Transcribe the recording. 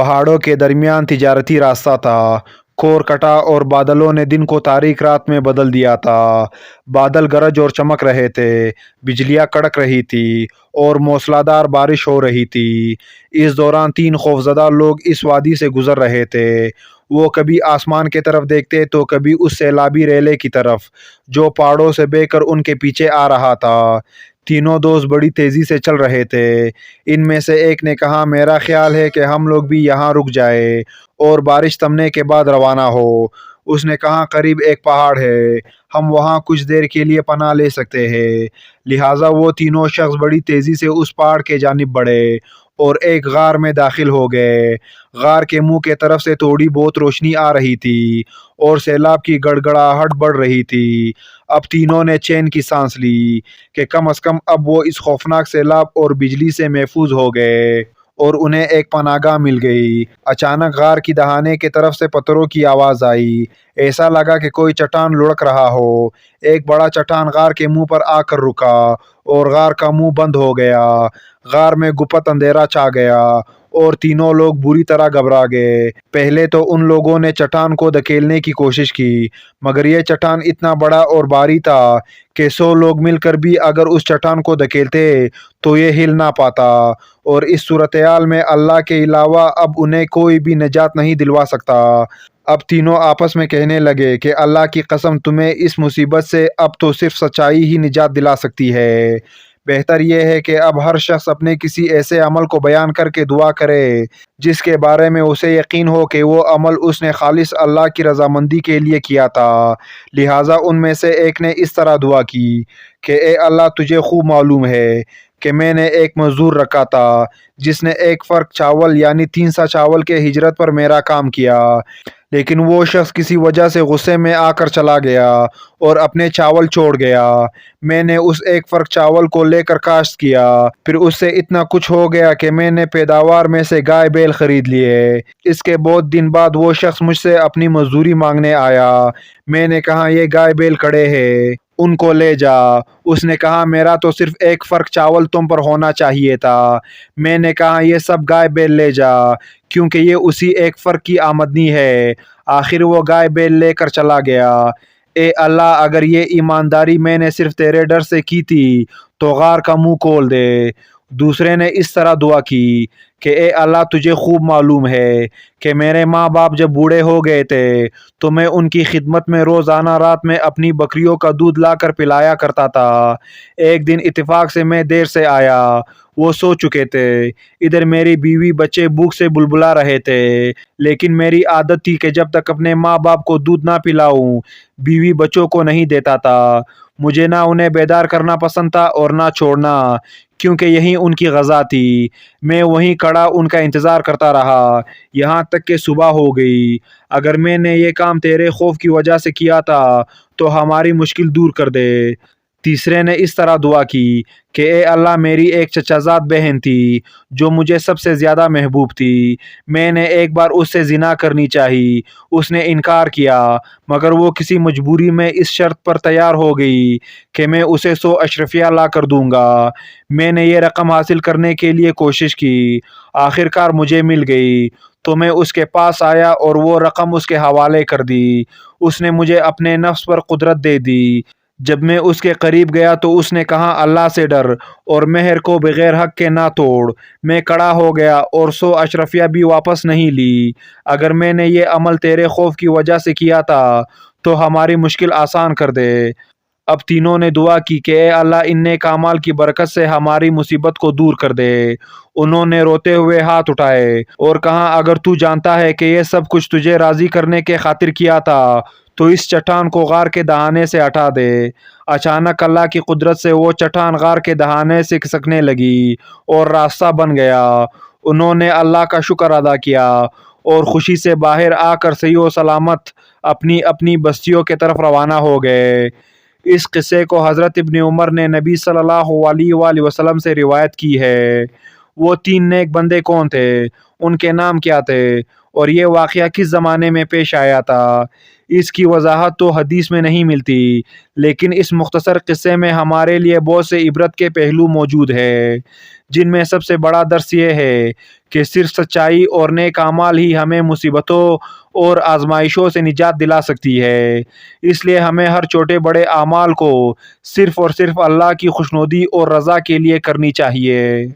پہاڑوں کے درمیان تجارتی راستہ تھا۔ کور کٹا اور بادلوں نے دن کو تاریک رات میں بدل دیا تھا۔ بادل گرج اور چمک رہے تھے، بجلیاں کڑک رہی تھی اور موسلادھار بارش ہو رہی تھی۔ اس دوران 3 خوفزدہ لوگ اس وادی سے گزر رہے تھے۔ وہ کبھی آسمان کی طرف دیکھتے تو کبھی اس سیلابی ریلے کی طرف جو پہاڑوں سے بہہ کر ان کے پیچھے آ رہا تھا۔ تینوں دوست بڑی تیزی سے چل رہے تھے۔ ان میں سے ایک نے کہا، میرا خیال ہے کہ ہم لوگ بھی یہاں رک جائیں اور بارش تھمنے کے بعد روانہ ہو۔ اس نے کہا، قریب ایک پہاڑ ہے، ہم وہاں کچھ دیر کے لیے پناہ لے سکتے ہیں۔ لہٰذا وہ تینوں شخص بڑی تیزی سے اس پہاڑ کے جانب بڑھے اور ایک غار میں داخل ہو گئے۔ غار کے منہ کی طرف سے تھوڑی بہت روشنی آ رہی تھی اور سیلاب کی گڑگڑاہٹ بڑھ رہی تھی۔ اب تینوں نے چین کی سانس لی کہ کم از کم اب وہ اس خوفناک سیلاب اور بجلی سے محفوظ ہو گئے اور انہیں ایک پناہ گاہ مل گئی۔ اچانک غار کی دہانے کی طرف سے پتھروں کی آواز آئی۔ ایسا لگا کہ کوئی چٹان لڑک رہا ہو۔ ایک بڑا چٹان غار کے منہ پر آ کر رکا اور غار کا منہ بند ہو گیا۔ غار میں گپت اندھیرا چھا گیا اور تینوں لوگ بری طرح گھبرا گئے۔ پہلے تو ان لوگوں نے چٹان کو دھکیلنے کی کوشش کی، مگر یہ چٹان اتنا بڑا اور بھاری تھا کہ 100 لوگ مل کر بھی اگر اس چٹان کو دھکیلتے تو یہ ہل نہ پاتا، اور اس صورتحال میں اللہ کے علاوہ اب انہیں کوئی بھی نجات نہیں دلوا سکتا۔ اب تینوں آپس میں کہنے لگے کہ اللہ کی قسم، تمہیں اس مصیبت سے اب تو صرف سچائی ہی نجات دلا سکتی ہے۔ بہتر یہ ہے کہ اب ہر شخص اپنے کسی ایسے عمل کو بیان کر کے دعا کرے جس کے بارے میں اسے یقین ہو کہ وہ عمل اس نے خالص اللہ کی رضامندی کے لیے کیا تھا۔ لہٰذا ان میں سے ایک نے اس طرح دعا کی کہ اے اللہ، تجھے خوب معلوم ہے کہ میں نے ایک مزدور رکھا تھا جس نے 1 فرق چاول یعنی 3 سا چاول کے ہجرت پر میرا کام کیا، لیکن وہ شخص کسی وجہ سے غصے میں آ کر چلا گیا اور اپنے چاول چھوڑ گیا۔ میں نے اس 1 فرق چاول کو لے کر کاشت کیا، پھر اس سے اتنا کچھ ہو گیا کہ میں نے پیداوار میں سے گائے بیل خرید لیے۔ اس کے بہت دن بعد وہ شخص مجھ سے اپنی مزدوری مانگنے آیا۔ میں نے کہا، یہ گائے بیل کھڑے ہیں، ان کو لے جا۔ اس نے کہا، میرا تو صرف 1 فرق چاول تم پر ہونا چاہیے تھا۔ میں نے کہا، یہ سب گائے بیل لے جا، کیونکہ یہ اسی 1 فرق کی آمدنی ہے۔ آخر وہ گائے بیل لے کر چلا گیا۔ اے اللہ، اگر یہ ایمانداری میں نے صرف تیرے ڈر سے کی تھی تو غار کا منہ کھول دے۔ دوسرے نے اس طرح دعا کی کہ اے اللہ، تجھے خوب معلوم ہے کہ میرے ماں باپ جب بوڑھے ہو گئے تھے تو میں ان کی خدمت میں روزانہ رات میں اپنی بکریوں کا دودھ لا کر پلایا کرتا تھا۔ ایک دن اتفاق سے میں دیر سے آیا، وہ سو چکے تھے۔ ادھر میری بیوی بچے بھوک سے بلبلا رہے تھے، لیکن میری عادت تھی کہ جب تک اپنے ماں باپ کو دودھ نہ پلاؤں بیوی بچوں کو نہیں دیتا تھا۔ مجھے نہ انہیں بیدار کرنا پسند تھا اور نہ چھوڑنا، کیونکہ یہی ان کی غذا تھی۔ میں وہیں کھڑا ان کا انتظار کرتا رہا یہاں تک کہ صبح ہو گئی۔ اگر میں نے یہ کام تیرے خوف کی وجہ سے کیا تھا تو ہماری مشکل دور کر دے۔ تیسرے نے اس طرح دعا کی کہ اے اللہ، میری ایک چچا زاد بہن تھی جو مجھے سب سے زیادہ محبوب تھی۔ میں نے ایک بار اس سے زنا کرنی چاہی، اس نے انکار کیا، مگر وہ کسی مجبوری میں اس شرط پر تیار ہو گئی کہ میں اسے 100 اشرفیہ لا کر دوں گا۔ میں نے یہ رقم حاصل کرنے کے لیے کوشش کی، آخر کار مجھے مل گئی، تو میں اس کے پاس آیا اور وہ رقم اس کے حوالے کر دی۔ اس نے مجھے اپنے نفس پر قدرت دے دی۔ جب میں اس کے قریب گیا تو اس نے کہا، اللہ سے ڈر اور مہر کو بغیر حق کے نہ توڑ۔ میں کھڑا ہو گیا اور 100 اشرفیہ بھی واپس نہیں لی۔ اگر میں نے یہ عمل تیرے خوف کی وجہ سے کیا تھا تو ہماری مشکل آسان کر دے۔ اب تینوں نے دعا کی کہ اے اللہ، ان نیک اعمال کی برکت سے ہماری مصیبت کو دور کر دے۔ انہوں نے روتے ہوئے ہاتھ اٹھائے اور کہا، اگر تو جانتا ہے کہ یہ سب کچھ تجھے راضی کرنے کے خاطر کیا تھا تو اس چٹان کو غار کے دہانے سے ہٹا دے۔ اچانک اللہ کی قدرت سے وہ چٹان غار کے دہانے سے کھسکنے لگی اور راستہ بن گیا۔ انہوں نے اللہ کا شکر ادا کیا اور خوشی سے باہر آ کر صحیح و سلامت اپنی اپنی بستیوں کی طرف روانہ ہو گئے۔ اس قصے کو حضرت ابن عمر نے نبی صلی اللہ علیہ وآلہ وسلم سے روایت کی ہے۔ وہ 3 نیک بندے کون تھے، ان کے نام کیا تھے اور یہ واقعہ کس زمانے میں پیش آیا تھا؟ اس کی وضاحت تو حدیث میں نہیں ملتی، لیکن اس مختصر قصے میں ہمارے لیے بہت سے عبرت کے پہلو موجود ہیں۔ جن میں سب سے بڑا درس یہ ہے کہ صرف سچائی اور نیک اعمال ہی ہمیں مصیبتوں اور آزمائشوں سے نجات دلا سکتی ہے۔ اس لیے ہمیں ہر چھوٹے بڑے اعمال کو صرف اور صرف اللہ کی خوشنودی اور رضا کے لیے کرنی چاہیے۔